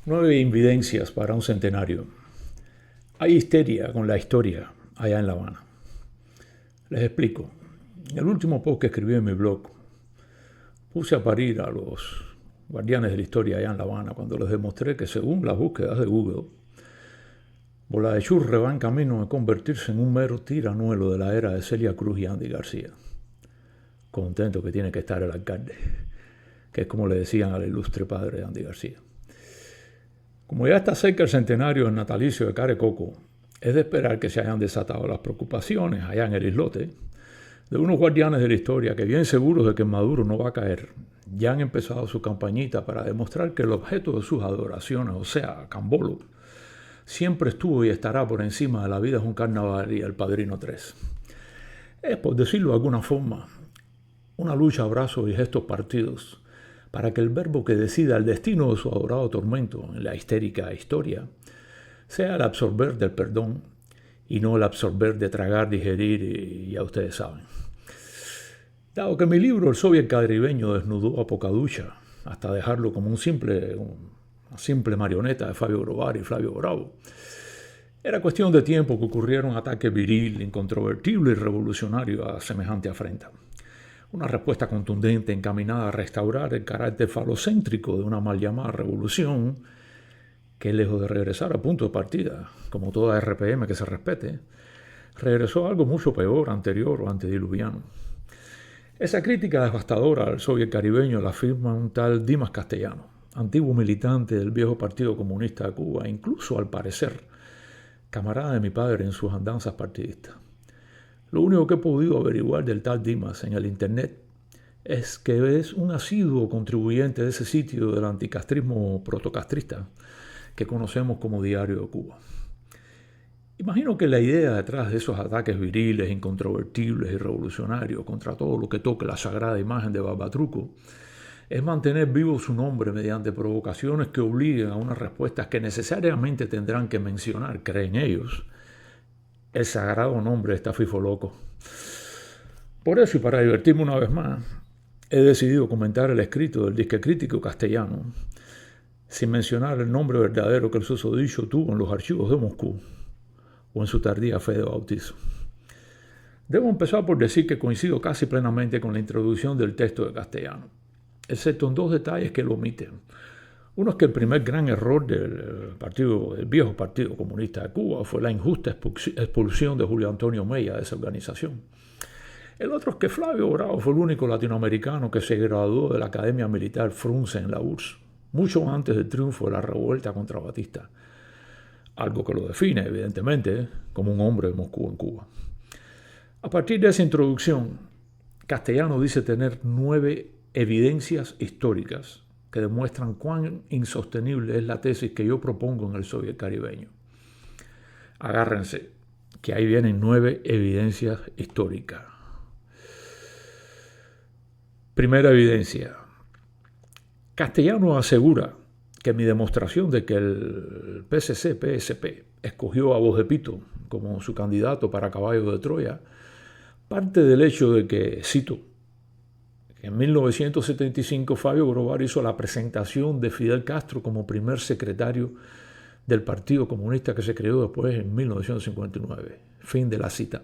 9 invidencias para un centenario. Hay histeria con la historia allá en La Habana. Les explico. En el último post que escribí en mi blog, puse a parir a los guardianes de la historia allá en La Habana cuando les demostré que, según las búsquedas de Google, Bola de Churre va en camino de convertirse en un mero tiranuelo de la era de Celia Cruz y Andy García. Contento que tiene que estar el alcalde, que es como le decían al ilustre padre de Andy García. Como ya está cerca el centenario del natalicio de Carecoco, es de esperar que se hayan desatado las preocupaciones allá en el islote de unos guardianes de la historia que, bien seguros de que Maduro no va a caer, ya han empezado su campañita para demostrar que el objeto de sus adoraciones, o sea, Cambolo, siempre estuvo y estará por encima de la vida de un carnaval y el Padrino 3. Es, por decirlo de alguna forma, una lucha a brazos y gestos partidos para que el verbo que decida el destino de su adorado tormento en la histérica historia sea el absorber del perdón y no el absorber de tragar, digerir y ya ustedes saben. Dado que mi libro El Soviet Caribeño desnudó a Pocaducha hasta dejarlo como una simple marioneta de Fabio Grovar y Flavio Bravo, era cuestión de tiempo que ocurriera un ataque viril, incontrovertible y revolucionario a semejante afrenta. Una respuesta contundente encaminada a restaurar el carácter falocéntrico de una mal llamada revolución que, lejos de regresar a punto de partida, como toda RPM que se respete, regresó a algo mucho peor, anterior o antediluviano. Esa crítica devastadora al soviet caribeño la afirma un tal Dimas Castellano, antiguo militante del viejo Partido Comunista de Cuba, e incluso, al parecer, camarada de mi padre en sus andanzas partidistas. Lo único que he podido averiguar del tal Dimas en el internet es que es un asiduo contribuyente de ese sitio del anticastrismo protocastrista que conocemos como Diario de Cuba. Imagino que la idea detrás de esos ataques viriles, incontrovertibles y revolucionarios contra todo lo que toque la sagrada imagen de Barbatruco es mantener vivo su nombre mediante provocaciones que obliguen a unas respuestas que necesariamente tendrán que mencionar, creen ellos, el sagrado nombre de esta fifo loco. Por eso, y para divertirme una vez más, he decidido comentar el escrito del disque crítico castellano, sin mencionar el nombre verdadero que el susodicho tuvo en los archivos de Moscú o en su tardía fe de bautizo. Debo empezar por decir que coincido casi plenamente con la introducción del texto de Castellano, excepto en dos detalles que lo omiten. Uno es que el primer gran error del viejo Partido Comunista de Cuba fue la injusta expulsión de Julio Antonio Mella de esa organización. El otro es que Flavio Bravo fue el único latinoamericano que se graduó de la Academia Militar Frunze en la URSS, mucho antes del triunfo de la revuelta contra Batista, algo que lo define, evidentemente, como un hombre de Moscú en Cuba. A partir de esa introducción, Castellano dice tener 9 evidencias históricas que demuestran cuán insostenible es la tesis que yo propongo en el Soviet Caribeño. Agárrense, que ahí vienen 9 evidencias históricas. Primera evidencia. Castellano asegura que mi demostración de que el PSC-PSP escogió a Voz de Pito como su candidato para caballo de Troya parte del hecho de que, cito, en 1975 Fabio Grovar hizo la presentación de Fidel Castro como primer secretario del Partido Comunista que se creó después en 1959. Fin de la cita.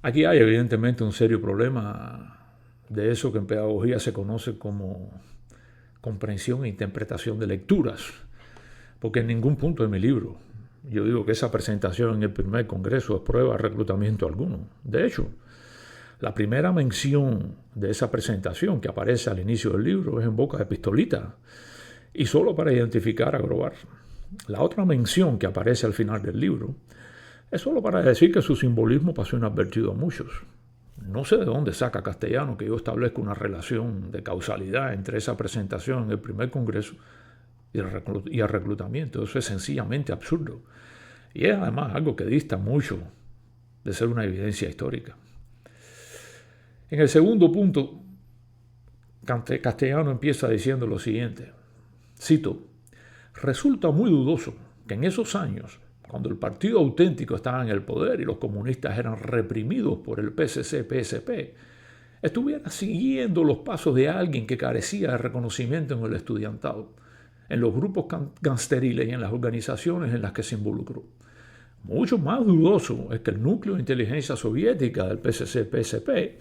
Aquí hay evidentemente un serio problema de eso que en pedagogía se conoce como comprensión e interpretación de lecturas, porque en ningún punto de mi libro yo digo que esa presentación en el primer congreso es prueba de reclutamiento alguno. De hecho, la primera mención de esa presentación que aparece al inicio del libro es en boca de Pistolita, y solo para identificar a Grovar. La otra mención que aparece al final del libro es solo para decir que su simbolismo pasó inadvertido a muchos. No sé de dónde saca Castellano que yo establezca una relación de causalidad entre esa presentación en el primer congreso y el reclutamiento. Eso es sencillamente absurdo. Y es además algo que dista mucho de ser una evidencia histórica. En el segundo punto, Castellano empieza diciendo lo siguiente, cito, resulta muy dudoso que en esos años, cuando el partido auténtico estaba en el poder y los comunistas eran reprimidos por el PSC-PSP, estuviera siguiendo los pasos de alguien que carecía de reconocimiento en el estudiantado, en los grupos gangsteriles y en las organizaciones en las que se involucró. Mucho más dudoso es que el núcleo de inteligencia soviética del PSC-PSP,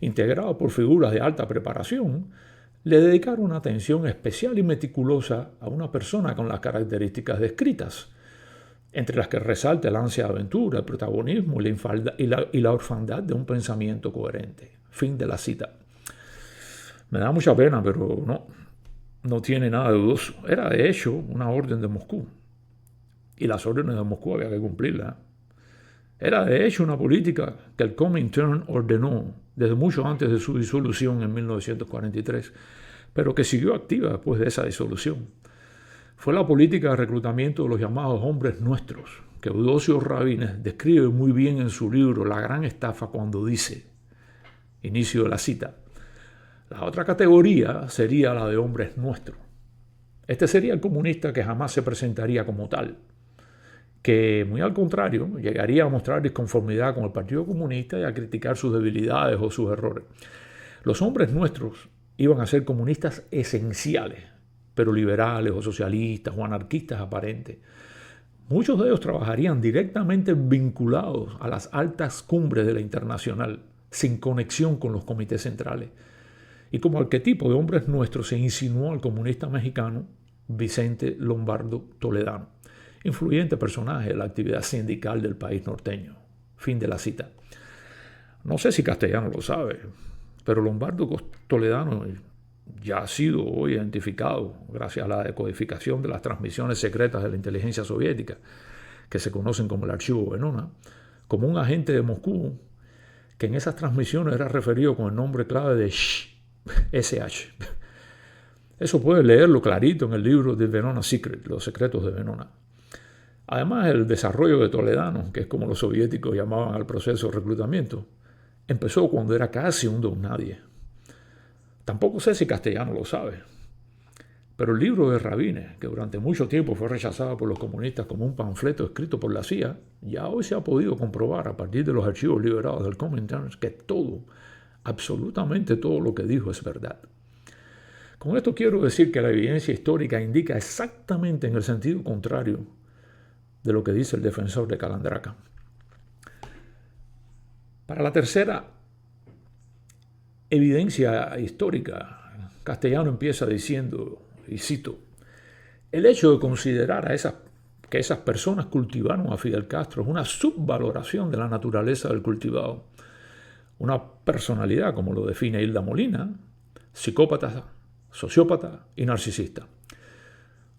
integrado por figuras de alta preparación, le dedicaron una atención especial y meticulosa a una persona con las características descritas, entre las que resalta el ansia de aventura, el protagonismo y la orfandad de un pensamiento coherente. Fin de la cita. Me da mucha pena, pero no tiene nada de dudoso. Era de hecho una orden de Moscú. Y las órdenes de Moscú había que cumplirlas. Era de hecho una política que el Comintern ordenó desde mucho antes de su disolución en 1943, pero que siguió activa después de esa disolución. Fue la política de reclutamiento de los llamados hombres nuestros, que Eudosio Rabines describe muy bien en su libro La gran estafa cuando dice, inicio de la cita, la otra categoría sería la de hombres nuestros. Este sería el comunista que jamás se presentaría como tal, que muy al contrario llegaría a mostrar disconformidad con el Partido Comunista y a criticar sus debilidades o sus errores. Los hombres nuestros iban a ser comunistas esenciales, pero liberales o socialistas o anarquistas aparentes. Muchos de ellos trabajarían directamente vinculados a las altas cumbres de la Internacional, sin conexión con los comités centrales. Y como arquetipo de hombres nuestros se insinuó al comunista mexicano Vicente Lombardo Toledano, influyente personaje de la actividad sindical del país norteño. Fin de la cita. No sé si Castellano lo sabe, pero Lombardo Toledano ya ha sido hoy identificado, gracias a la decodificación de las transmisiones secretas de la inteligencia soviética, que se conocen como el archivo Venona, como un agente de Moscú que en esas transmisiones era referido con el nombre clave de SH. Eso puedes leerlo clarito en el libro de Venona Secret, Los secretos de Venona. Además, el desarrollo de Toledano, que es como los soviéticos llamaban al proceso de reclutamiento, empezó cuando era casi un don nadie. Tampoco sé si Castellano lo sabe, pero el libro de Rabines, que durante mucho tiempo fue rechazado por los comunistas como un panfleto escrito por la CIA, ya hoy se ha podido comprobar a partir de los archivos liberados del Comintern que todo, absolutamente todo lo que dijo es verdad. Con esto quiero decir que la evidencia histórica indica exactamente en el sentido contrario de lo que dice el defensor de Calandraca. Para la tercera evidencia histórica, Castellano empieza diciendo, y cito, el hecho de considerar que esas personas cultivaron a Fidel Castro es una subvaloración de la naturaleza del cultivado. Una personalidad, como lo define Hilda Molina, psicópata, sociópata y narcisista.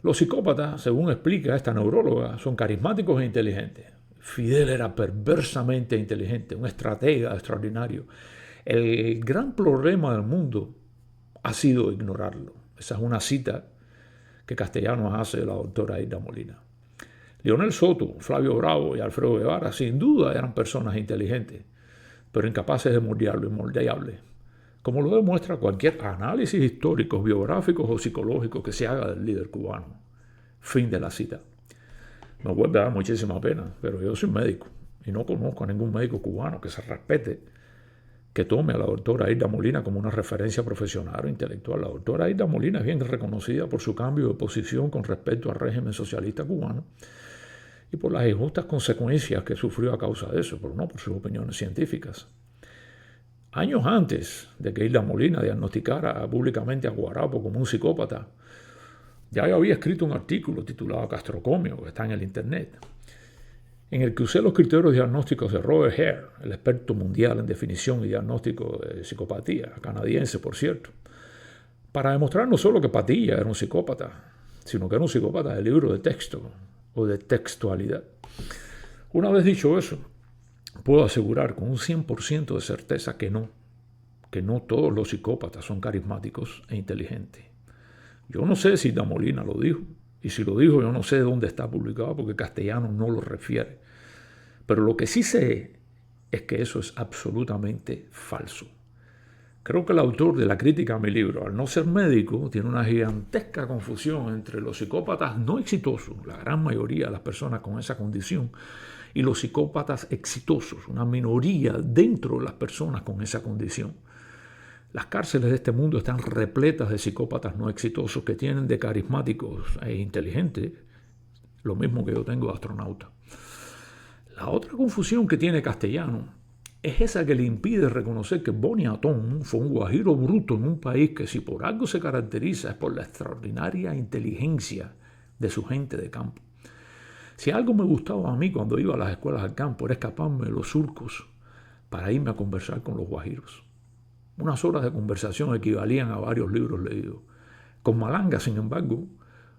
Los psicópatas, según explica esta neuróloga, son carismáticos e inteligentes. Fidel era perversamente inteligente, un estratega extraordinario. El gran problema del mundo ha sido ignorarlo. Esa es una cita que Castellano hace de la doctora Hilda Molina. Leonel Soto, Flavio Bravo y Alfredo Guevara sin duda eran personas inteligentes, pero incapaces de moldearlo inmoldeable, como lo demuestra cualquier análisis histórico, biográfico o psicológico que se haga del líder cubano. Fin de la cita. Me vuelve a dar muchísima pena, pero yo soy médico y no conozco a ningún médico cubano que se respete, que tome a la doctora Hilda Molina como una referencia profesional o intelectual. La doctora Hilda Molina es bien reconocida por su cambio de posición con respecto al régimen socialista cubano y por las injustas consecuencias que sufrió a causa de eso, pero no por sus opiniones científicas. Años antes de que Hilda Molina diagnosticara públicamente a Guarapo como un psicópata, ya había escrito un artículo titulado Castrocomio, que está en el internet, en el que usé los criterios diagnósticos de Robert Hare, el experto mundial en definición y diagnóstico de psicopatía, canadiense por cierto, para demostrar no solo que Patilla era un psicópata, sino que era un psicópata de libro de texto o de textualidad. Una vez dicho eso, puedo asegurar con un 100% de certeza que no todos los psicópatas son carismáticos e inteligentes. Yo no sé si Hilda Molina lo dijo, y si lo dijo yo no sé dónde está publicado porque Castellano no lo refiere. Pero lo que sí sé es que eso es absolutamente falso. Creo que el autor de la crítica a mi libro, al no ser médico, tiene una gigantesca confusión entre los psicópatas no exitosos, la gran mayoría de las personas con esa condición, y los psicópatas exitosos, una minoría dentro de las personas con esa condición. Las cárceles de este mundo están repletas de psicópatas no exitosos que tienen de carismáticos e inteligentes lo mismo que yo tengo de astronauta. La otra confusión que tiene Castellano es esa que le impide reconocer que Boniatón fue un guajiro bruto en un país que, si por algo se caracteriza, es por la extraordinaria inteligencia de su gente de campo. Si algo me gustaba a mí cuando iba a las escuelas al campo era escaparme de los surcos para irme a conversar con los guajiros. Unas horas de conversación equivalían a varios libros leídos. Con Malanga, sin embargo,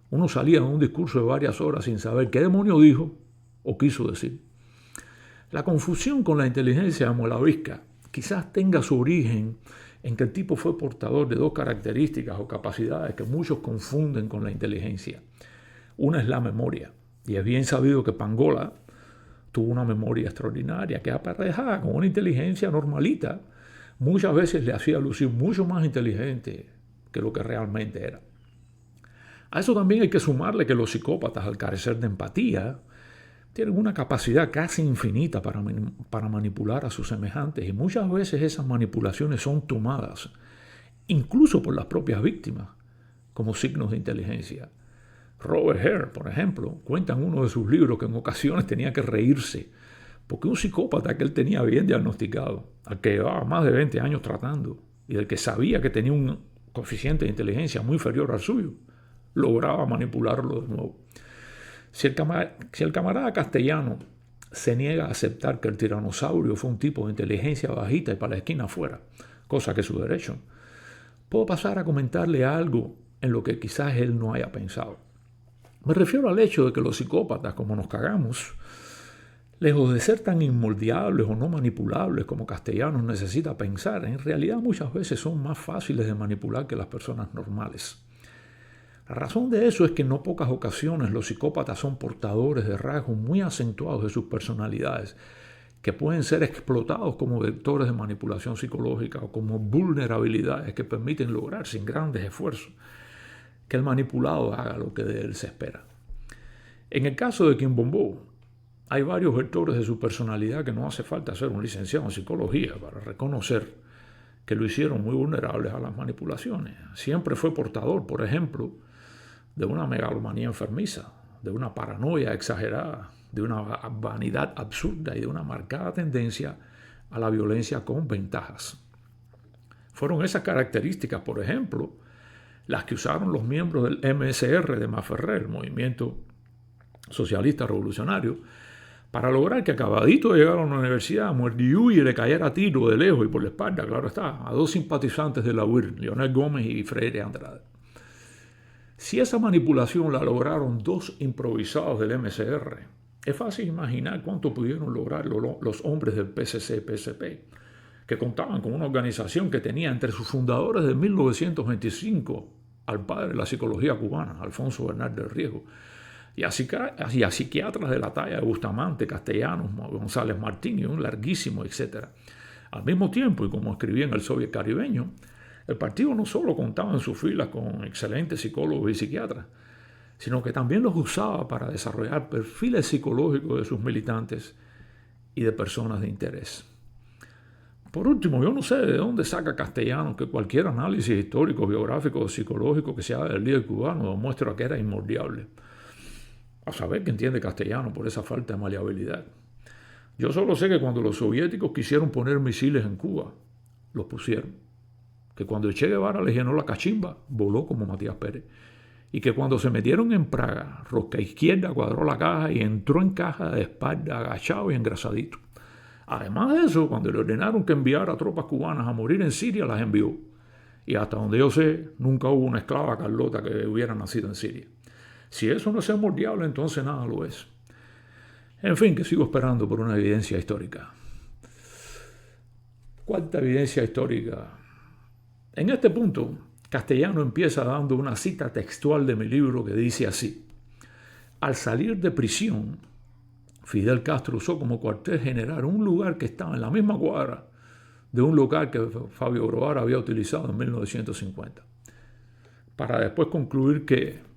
uno salía en un discurso de varias horas sin saber qué demonio dijo o quiso decir. La confusión con la inteligencia de Molavisca quizás tenga su origen en que el tipo fue portador de dos características o capacidades que muchos confunden con la inteligencia. Una es la memoria, y es bien sabido que Pangola tuvo una memoria extraordinaria que aparejada con una inteligencia normalita. Muchas veces le hacía lucir mucho más inteligente que lo que realmente era. A eso también hay que sumarle que los psicópatas, al carecer de empatía, tienen una capacidad casi infinita para manipular a sus semejantes, y muchas veces esas manipulaciones son tomadas, incluso por las propias víctimas, como signos de inteligencia. Robert Hare, por ejemplo, cuenta en uno de sus libros que en ocasiones tenía que reírse porque un psicópata que él tenía bien diagnosticado, al que llevaba más de 20 años tratando y del que sabía que tenía un coeficiente de inteligencia muy inferior al suyo, lograba manipularlo de nuevo. Si el camarada Castellano se niega a aceptar que el tiranosaurio fue un tipo de inteligencia bajita y para la esquina afuera, cosa que es su derecho, puedo pasar a comentarle algo en lo que quizás él no haya pensado. Me refiero al hecho de que los psicópatas, como nos cagamos, lejos de ser tan inmoldeables o no manipulables como Castellanos necesita pensar, en realidad muchas veces son más fáciles de manipular que las personas normales. La razón de eso es que en no pocas ocasiones los psicópatas son portadores de rasgos muy acentuados de sus personalidades que pueden ser explotados como vectores de manipulación psicológica o como vulnerabilidades que permiten lograr sin grandes esfuerzos que el manipulado haga lo que de él se espera. En el caso de Quimbombó, hay varios vectores de su personalidad que no hace falta ser un licenciado en psicología para reconocer que lo hicieron muy vulnerables a las manipulaciones. Siempre fue portador, por ejemplo, de una megalomanía enfermiza, de una paranoia exagerada, de una vanidad absurda y de una marcada tendencia a la violencia con ventajas. Fueron esas características, por ejemplo, las que usaron los miembros del MSR de Maferrer, el Movimiento Socialista Revolucionario, para lograr que acabadito de llegar a la universidad, Muerdiuy le cayera a tiro de lejos y por la espalda, claro está, a dos simpatizantes de la UIR, Leonel Gómez y Freire Andrade. Si esa manipulación la lograron dos improvisados del MSR, es fácil imaginar cuánto pudieron lograr los hombres del PCC-PSP, que contaban con una organización que tenía entre sus fundadores de 1925 al padre de la psicología cubana, Alfonso Bernal del Riego, y a psiquiatras de la talla de Bustamante, Castellanos, González Martín y un larguísimo etcétera. Al mismo tiempo, y como escribí en el Soviet Caribeño, el partido no solo contaba en sus filas con excelentes psicólogos y psiquiatras, sino que también los usaba para desarrollar perfiles psicológicos de sus militantes y de personas de interés. Por último, yo no sé de dónde saca Castellanos que cualquier análisis histórico, biográfico o psicológico que se haga del líder cubano demuestra que era inmoldeable. A saber qué entiende Castellano por esa falta de maleabilidad. Yo solo sé que cuando los soviéticos quisieron poner misiles en Cuba, los pusieron. Que cuando Che Guevara le llenó la cachimba, voló como Matías Pérez. Y que cuando se metieron en Praga, rosca izquierda cuadró la caja y entró en caja de espalda, agachado y engrasadito. Además de eso, cuando le ordenaron que enviara tropas cubanas a morir en Siria, las envió. Y hasta donde yo sé, nunca hubo una esclava Carlota que hubiera nacido en Siria. Si eso no es moldeable, entonces nada lo es. En fin, que sigo esperando por una evidencia histórica. Cuarta evidencia histórica. En este punto, Castellano empieza dando una cita textual de mi libro que dice así: al salir de prisión, Fidel Castro usó como cuartel general un lugar que estaba en la misma cuadra de un local que Fabio Groar había utilizado en 1950, para después concluir que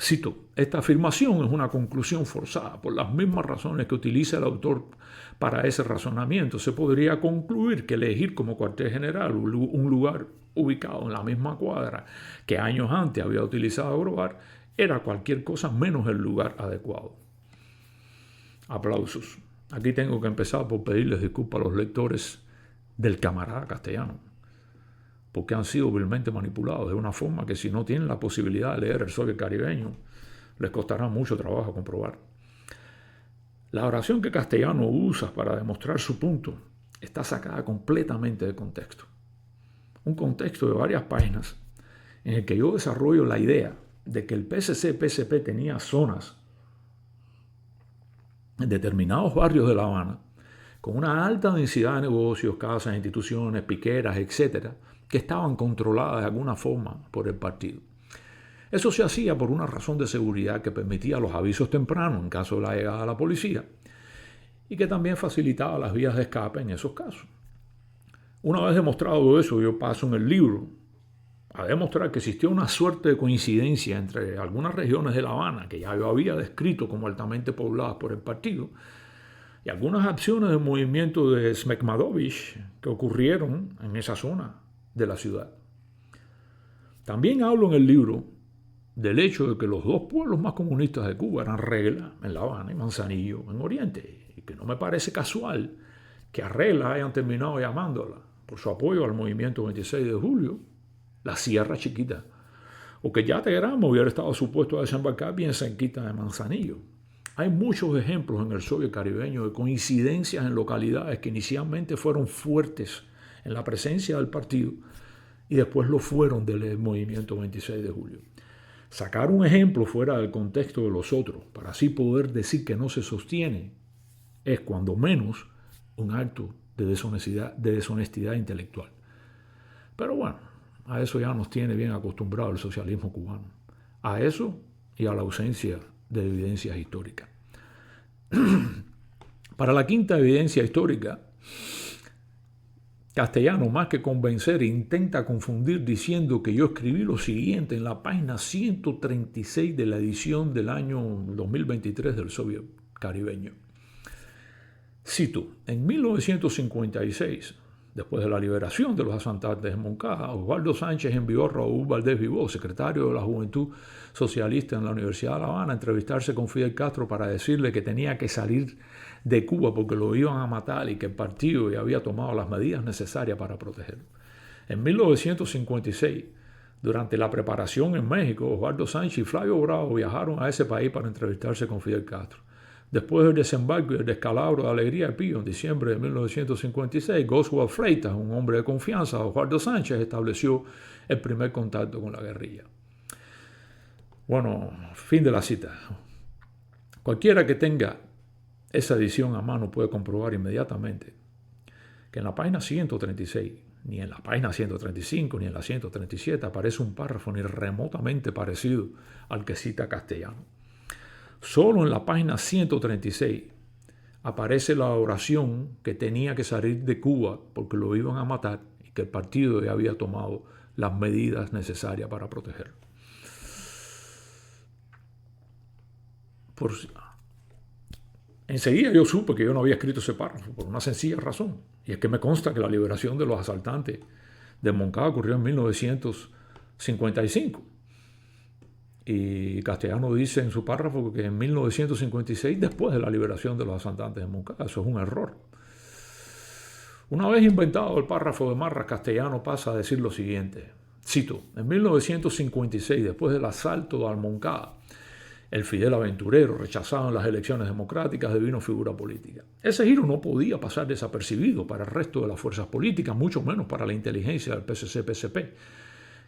Cito, esta afirmación es una conclusión forzada. Por las mismas razones que utiliza el autor para ese razonamiento, se podría concluir que elegir como cuartel general un lugar ubicado en la misma cuadra que años antes había utilizado Grovar era cualquier cosa menos el lugar adecuado. Aplausos. Aquí tengo que empezar por pedirles disculpas a los lectores del camarada Castellano, porque han sido vilmente manipulados de una forma que si no tienen la posibilidad de leer El Sóviet Caribeño, les costará mucho trabajo comprobar. La oración que Castellano usa para demostrar su punto está sacada completamente de contexto. Un contexto de varias páginas en el que yo desarrollo la idea de que el PSC-PSP tenía zonas en determinados barrios de La Habana con una alta densidad de negocios, casas, instituciones, piqueras, etcétera, que estaban controladas de alguna forma por el partido. Eso se hacía por una razón de seguridad que permitía los avisos tempranos en caso de la llegada de la policía y que también facilitaba las vías de escape en esos casos. Una vez demostrado eso, yo paso en el libro a demostrar que existió una suerte de coincidencia entre algunas regiones de La Habana, que ya yo había descrito como altamente pobladas por el partido, y algunas acciones del movimiento de Smekmadovich que ocurrieron en esa zona de la ciudad. También hablo en el libro del hecho de que los dos pueblos más comunistas de Cuba eran Regla en La Habana y Manzanillo en Oriente, y que no me parece casual que a Regla hayan terminado llamándola, por su apoyo al movimiento 26 de julio, la Sierra Chiquita, o que ya Teherán hubiera estado supuesto a desembarcar bien cerquita de Manzanillo. Hay muchos ejemplos en el Soviet Caribeño de coincidencias en localidades que inicialmente fueron fuertes en la presencia del partido y después lo fueron del movimiento 26 de julio. Sacar un ejemplo fuera del contexto de los otros para así poder decir que no se sostiene es cuando menos un acto de deshonestidad intelectual. Pero bueno, a eso ya nos tiene bien acostumbrado el socialismo cubano. A eso y a la ausencia de evidencias históricas. Para la quinta evidencia histórica, Castellano, más que convencer, intenta confundir diciendo que yo escribí lo siguiente en la página 136 de la edición del año 2023 del Soviet Caribeño. Cito, en 1956, después de la liberación de los asaltantes de Moncada, Osvaldo Sánchez envió a Raúl Valdés Vivó, secretario de la Juventud Socialista en la Universidad de La Habana, a entrevistarse con Fidel Castro para decirle que tenía que salir de Cuba porque lo iban a matar y que el partido ya había tomado las medidas necesarias para protegerlo. En 1956, durante la preparación en México, Osvaldo Sánchez y Flavio Bravo viajaron a ese país para entrevistarse con Fidel Castro. Después del desembarco y el descalabro de Alegría de Pío en diciembre de 1956, Oswald Freitas, un hombre de confianza de Osvaldo Sánchez, estableció el primer contacto con la guerrilla. Bueno, fin de la cita. Cualquiera que tenga esa edición a mano puede comprobar inmediatamente que en la página 136, ni en la página 135, ni en la 137 aparece un párrafo ni remotamente parecido al que cita Castellano. Solo en la página 136 aparece la oración que tenía que salir de Cuba porque lo iban a matar y que el partido ya había tomado las medidas necesarias para protegerlo. Enseguida yo supe que yo no había escrito ese párrafo por una sencilla razón, y es que me consta que la liberación de los asaltantes de Moncada ocurrió en 1955. Y Castellano dice en su párrafo que en 1956, después de la liberación de los asaltantes de Moncada. Eso es un error. Una vez inventado el párrafo de Marras, Castellano pasa a decir lo siguiente. Cito, en 1956, después del asalto de Moncada, el Fidel aventurero, rechazado en las elecciones democráticas, devino figura política. Ese giro no podía pasar desapercibido para el resto de las fuerzas políticas, mucho menos para la inteligencia del PSC-PSP,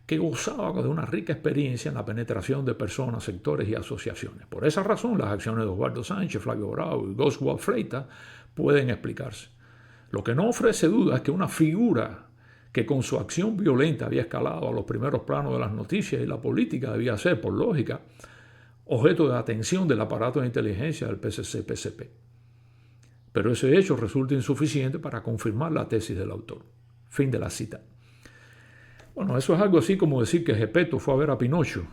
que gozaba de una rica experiencia en la penetración de personas, sectores y asociaciones. Por esa razón, las acciones de Osvaldo Sánchez, Flavio Bravo y Oswald Freitas pueden explicarse. Lo que no ofrece duda es que una figura que con su acción violenta había escalado a los primeros planos de las noticias y la política debía ser, por lógica, objeto de atención del aparato de inteligencia del PSC-PSP. Pero ese hecho resulta insuficiente para confirmar la tesis del autor. Fin de la cita. Bueno, eso es algo así como decir que Gepetto fue a ver a Pinocho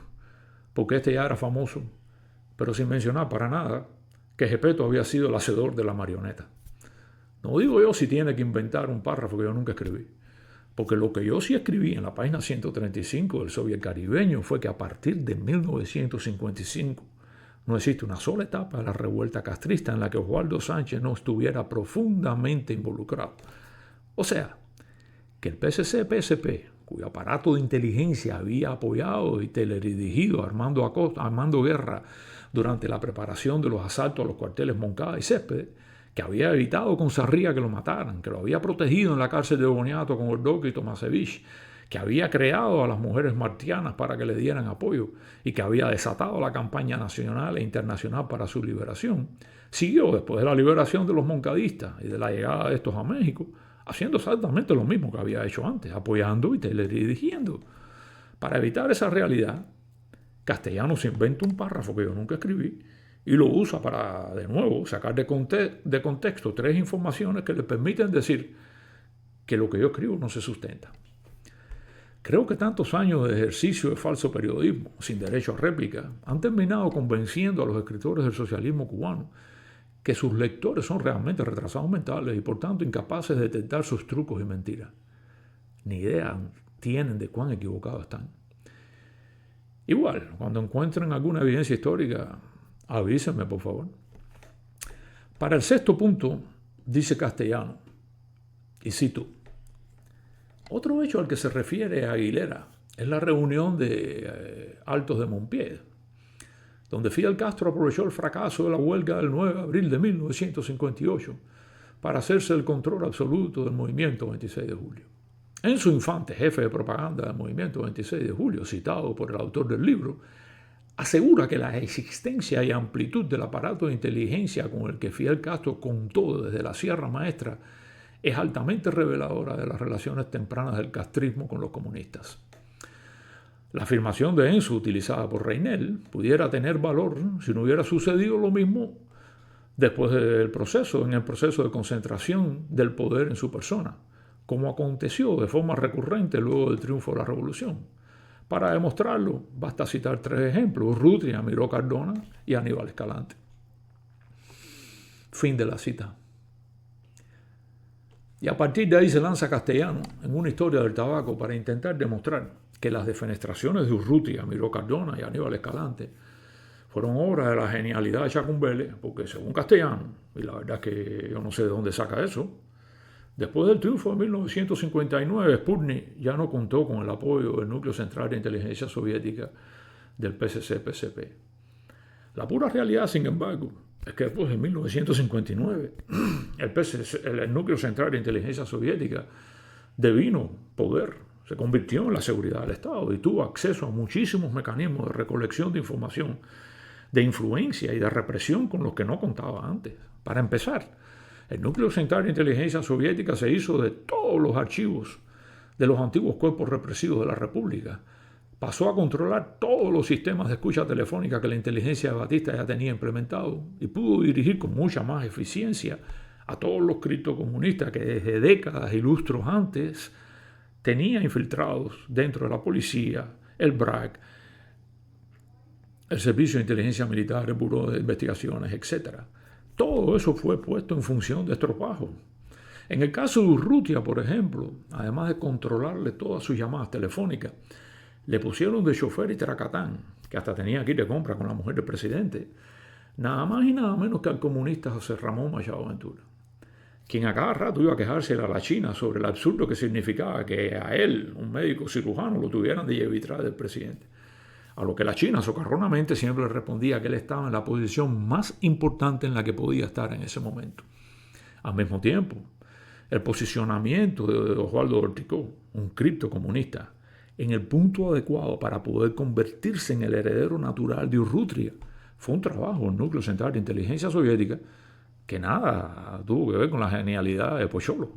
porque este ya era famoso, pero sin mencionar para nada que Geppetto había sido el hacedor de la marioneta. No digo yo si tiene que inventar un párrafo que yo nunca escribí, porque lo que yo sí escribí en la página 135 del Soviet Caribeño fue que a partir de 1955 no existe una sola etapa de la revuelta castrista en la que Oswaldo Sánchez no estuviera profundamente involucrado. O sea, que el PSC-PSP, cuyo aparato de inteligencia había apoyado y teledirigido a Armando Guerra durante la preparación de los asaltos a los cuarteles Moncada y Céspedes, que había evitado con Sarria que lo mataran, que lo había protegido en la cárcel de Boniato con Ordóñez y Tomasevich, que había creado a las mujeres martianas para que le dieran apoyo y que había desatado la campaña nacional e internacional para su liberación, siguió después de la liberación de los moncadistas y de la llegada de estos a México, haciendo exactamente lo mismo que había hecho antes, apoyando y teledirigiendo. Para evitar esa realidad, Castellanos inventa un párrafo que yo nunca escribí y lo usa para, de nuevo, sacar de contexto tres informaciones que le permiten decir que lo que yo escribo no se sustenta. Creo que tantos años de ejercicio de falso periodismo, sin derecho a réplica, han terminado convenciendo a los escritores del socialismo cubano que sus lectores son realmente retrasados mentales y por tanto incapaces de detectar sus trucos y mentiras. Ni idea tienen de cuán equivocados están. Igual, cuando encuentren alguna evidencia histórica, avísenme, por favor. Para el sexto punto, dice Castellano, y cito: otro hecho al que se refiere a Aguilera es la reunión de Altos de Mompié, donde Fidel Castro aprovechó el fracaso de la huelga del 9 de abril de 1958 para hacerse el control absoluto del movimiento 26 de julio. Enzo Infante, jefe de propaganda del movimiento 26 de julio, citado por el autor del libro, asegura que la existencia y amplitud del aparato de inteligencia con el que Fidel Castro contó desde la Sierra Maestra es altamente reveladora de las relaciones tempranas del castrismo con los comunistas. La afirmación de Enzo, utilizada por Reinel, pudiera tener valor si no hubiera sucedido lo mismo después del proceso, en el proceso de concentración del poder en su persona, como aconteció de forma recurrente luego del triunfo de la Revolución. Para demostrarlo, basta citar tres ejemplos: Urrutia, Miró Cardona y Aníbal Escalante. Fin de la cita. Y a partir de ahí se lanza Castellano en una historia del tabaco para intentar demostrar que las defenestraciones de Urrutia, Miró Cardona y Aníbal Escalante fueron obras de la genialidad de Chacumbele, porque según Castellano, y la verdad es que yo no sé de dónde saca eso, después del triunfo de 1959, Sputnik ya no contó con el apoyo del Núcleo Central de Inteligencia Soviética del PSC-PSP. La pura realidad, sin embargo, es que después de 1959, el Núcleo Central de Inteligencia Soviética devino poder, se convirtió en la seguridad del Estado y tuvo acceso a muchísimos mecanismos de recolección de información, de influencia y de represión con los que no contaba antes. Para empezar, el Núcleo Central de Inteligencia Soviética se hizo de todos los archivos de los antiguos cuerpos represivos de la República. Pasó a controlar todos los sistemas de escucha telefónica que la inteligencia de Batista ya tenía implementado y pudo dirigir con mucha más eficiencia a todos los criptocomunistas que desde décadas y lustros antes tenía infiltrados dentro de la policía, el BRAC, el Servicio de Inteligencia Militar, el Buró de Investigaciones, etc. Todo eso fue puesto en función de estropajo. En el caso de Urrutia, por ejemplo, además de controlarle todas sus llamadas telefónicas, le pusieron de chofer y tracatán, que hasta tenía que ir de compra con la mujer del presidente, nada más y nada menos que al comunista José Ramón Machado Ventura, quien a cada rato iba a quejarse a la China sobre el absurdo que significaba que a él, un médico cirujano, lo tuvieran de llevitrás del presidente. A lo que la China socarronamente siempre le respondía que él estaba en la posición más importante en la que podía estar en ese momento. Al mismo tiempo, el posicionamiento de Oswaldo Orticó, un criptocomunista, en el punto adecuado para poder convertirse en el heredero natural de Urrutia, fue un trabajo del Núcleo Central de Inteligencia Soviética que nada tuvo que ver con la genialidad de Pocholo.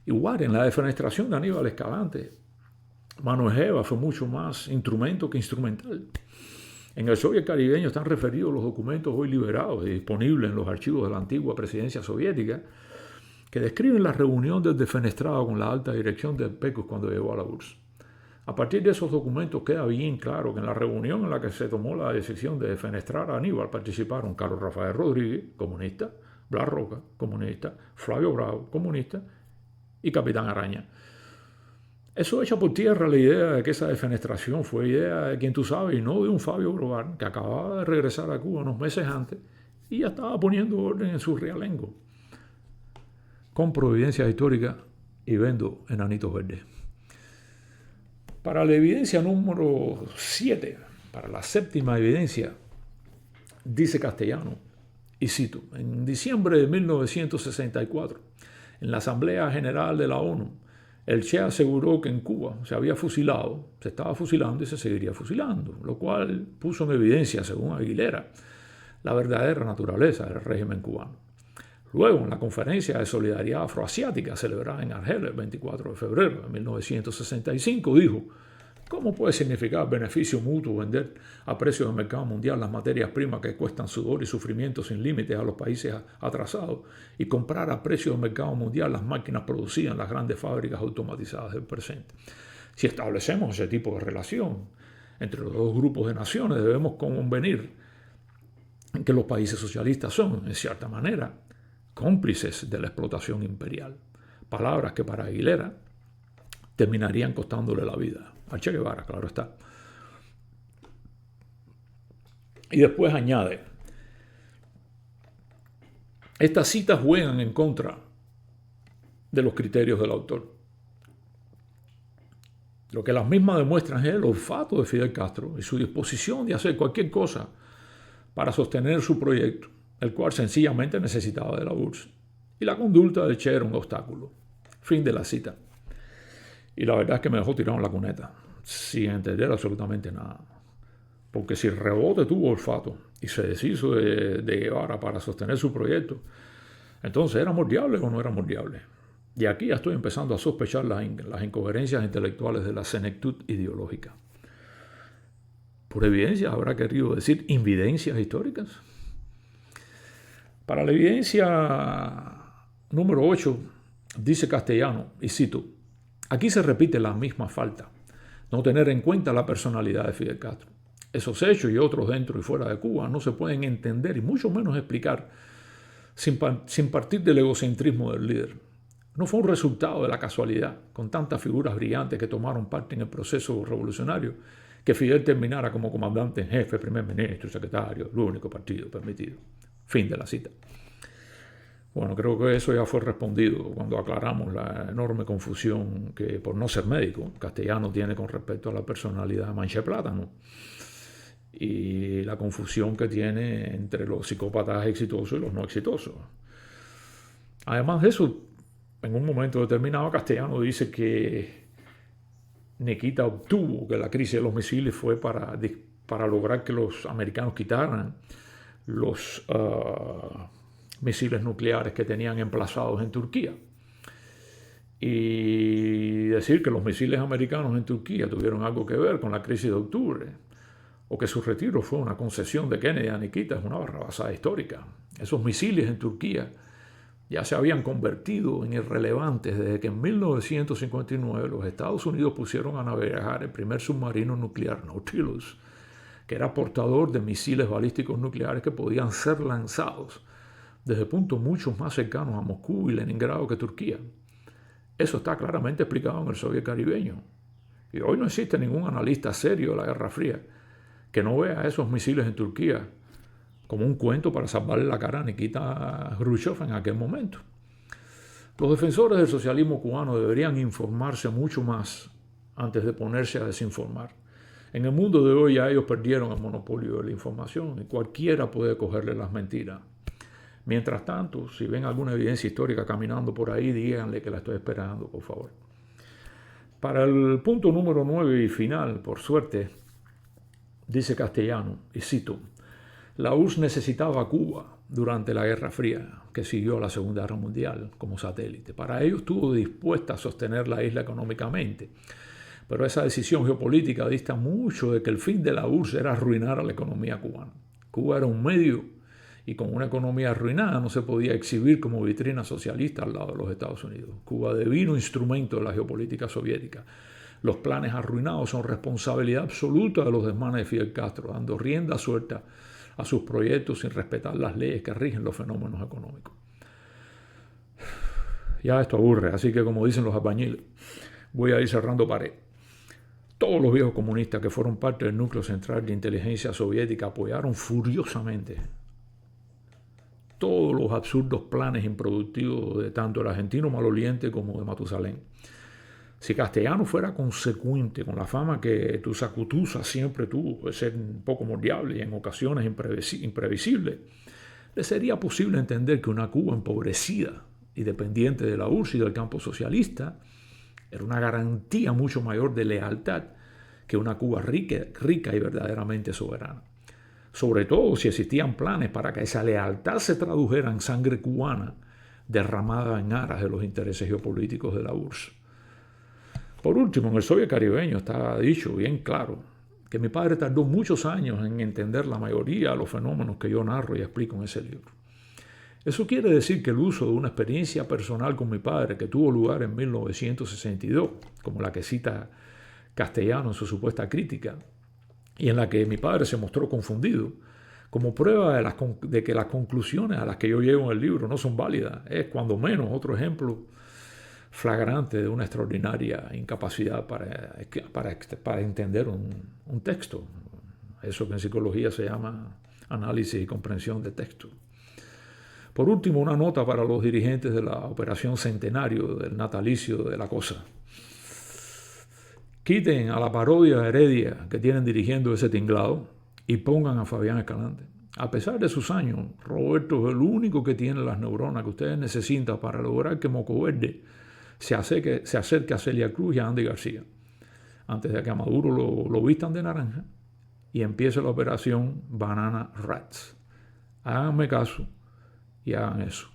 Igual, en la defenestración de Aníbal Escalante, Manuel Eva fue mucho más instrumento que instrumental. En el Soviet Caribeño están referidos los documentos hoy liberados y disponibles en los archivos de la antigua presidencia soviética que describen la reunión del defenestrado con la alta dirección del PECUS cuando llegó a la URSS. A partir de esos documentos queda bien claro que en la reunión en la que se tomó la decisión de defenestrar a Aníbal participaron Carlos Rafael Rodríguez, comunista, Blas Roca, comunista, Flavio Bravo, comunista, y Capitán Araña. Eso echa por tierra la idea de que esa defenestración fue idea de quien tú sabes y no de un Fabio Brovar que acababa de regresar a Cuba unos meses antes y ya estaba poniendo orden en su realengo. Compro evidencias históricas y vendo enanitos verdes. Para la evidencia número 7, para la séptima evidencia, dice Castellano, y cito, en diciembre de 1964, en la Asamblea General de la ONU, el Che aseguró que en Cuba se había fusilado, se estaba fusilando y se seguiría fusilando, lo cual puso en evidencia, según Aguilera, la verdadera naturaleza del régimen cubano. Luego, en la conferencia de solidaridad afroasiática celebrada en Argelia el 24 de febrero de 1965, dijo: ¿cómo puede significar beneficio mutuo vender a precios de mercado mundial las materias primas que cuestan sudor y sufrimiento sin límites a los países atrasados y comprar a precios de mercado mundial las máquinas producidas en las grandes fábricas automatizadas del presente? Si establecemos ese tipo de relación entre los dos grupos de naciones, debemos convenir en que los países socialistas son, en cierta manera, cómplices de la explotación imperial. Palabras que para Aguilera terminarían costándole la vida a Che Guevara, claro está. Y después añade: estas citas juegan en contra de los criterios del autor. Lo que las mismas demuestran es el olfato de Fidel Castro y su disposición de hacer cualquier cosa para sostener su proyecto, el cual sencillamente necesitaba de la URSS. Y la conducta de Che era un obstáculo. Fin de la cita. Y la verdad es que me dejó tirado en la cuneta, sin entender absolutamente nada. Porque si Rebote tuvo olfato y se deshizo de Guevara para sostener su proyecto, entonces ¿era moldeable o no era moldeable? Y aquí ya estoy empezando a sospechar las incoherencias intelectuales de la senectud ideológica. Por evidencias habrá querido decir invidencias históricas. Para la evidencia número 8, dice Castellano, y cito: aquí se repite la misma falta, no tener en cuenta la personalidad de Fidel Castro. Esos hechos y otros dentro y fuera de Cuba no se pueden entender y mucho menos explicar sin partir del egocentrismo del líder. No fue un resultado de la casualidad, con tantas figuras brillantes que tomaron parte en el proceso revolucionario, que Fidel terminara como comandante en jefe, primer ministro, secretario, el único partido permitido. Fin de la cita. Bueno, creo que eso ya fue respondido cuando aclaramos la enorme confusión que, por no ser médico, Castellano tiene con respecto a la personalidad de Mancha de Plátano y la confusión que tiene entre los psicópatas exitosos y los no exitosos. Además de eso, en un momento determinado, Castellano dice que Nikita obtuvo que la crisis de los misiles fue para lograr que los americanos quitaran los misiles nucleares que tenían emplazados en Turquía. Y decir que los misiles americanos en Turquía tuvieron algo que ver con la crisis de octubre, o que su retiro fue una concesión de Kennedy a Nikita, es una barrabasada histórica. Esos misiles en Turquía ya se habían convertido en irrelevantes desde que en 1959 los Estados Unidos pusieron a navegar el primer submarino nuclear Nautilus, que era portador de misiles balísticos nucleares que podían ser lanzados desde puntos mucho más cercanos a Moscú y Leningrado que Turquía. Eso está claramente explicado en el Soviet caribeño. Y hoy no existe ningún analista serio de la Guerra Fría que no vea esos misiles en Turquía como un cuento para salvarle la cara a Nikita Khrushchev en aquel momento. Los defensores del socialismo cubano deberían informarse mucho más antes de ponerse a desinformar. En el mundo de hoy ya ellos perdieron el monopolio de la información y cualquiera puede cogerle las mentiras. Mientras tanto, si ven alguna evidencia histórica caminando por ahí, díganle que la estoy esperando, por favor. Para el punto número 9 y final, por suerte, dice Castellano, y cito: la URSS necesitaba a Cuba durante la Guerra Fría, que siguió a la Segunda Guerra Mundial, como satélite. Para ello estuvo dispuesta a sostener la isla económicamente. Pero esa decisión geopolítica dista mucho de que el fin de la URSS era arruinar a la economía cubana. Cuba era un medio y con una economía arruinada no se podía exhibir como vitrina socialista al lado de los Estados Unidos. Cuba devino instrumento de la geopolítica soviética. Los planes arruinados son responsabilidad absoluta de los desmanes de Fidel Castro, dando rienda suelta a sus proyectos sin respetar las leyes que rigen los fenómenos económicos. Ya esto aburre, así que como dicen los albañiles, voy a ir cerrando pared. Todos los viejos comunistas que fueron parte del núcleo central de inteligencia soviética apoyaron furiosamente todos los absurdos planes improductivos de tanto el argentino Maloliente como de Matusalén. Si Castellano fuera consecuente con la fama que Tusacutusa siempre tuvo de ser un poco moldeable y en ocasiones imprevisible, le sería posible entender que una Cuba empobrecida y dependiente de la URSS y del campo socialista era una garantía mucho mayor de lealtad que una Cuba rica y verdaderamente soberana. Sobre todo si existían planes para que esa lealtad se tradujera en sangre cubana derramada en aras de los intereses geopolíticos de la URSS. Por último, en el Soviet caribeño está dicho bien claro que mi padre tardó muchos años en entender la mayoría de los fenómenos que yo narro y explico en ese libro. Eso quiere decir que el uso de una experiencia personal con mi padre que tuvo lugar en 1962, como la que cita Castellano en su supuesta crítica, y en la que mi padre se mostró confundido, como prueba de que las conclusiones a las que yo llego en el libro no son válidas, es cuando menos otro ejemplo flagrante de una extraordinaria incapacidad para entender un texto. Eso que en psicología se llama análisis y comprensión de texto. Por último, una nota para los dirigentes de la Operación Centenario, del natalicio de la cosa. Quiten a la parodia Heredia que tienen dirigiendo ese tinglado y pongan a Fabián Escalante. A pesar de sus años, Roberto es el único que tiene las neuronas que ustedes necesitan para lograr que Mocoverde se acerque a Celia Cruz y a Andy García, antes de que a Maduro lo vistan de naranja y empiece la operación Banana Rats. Háganme caso y hagan eso.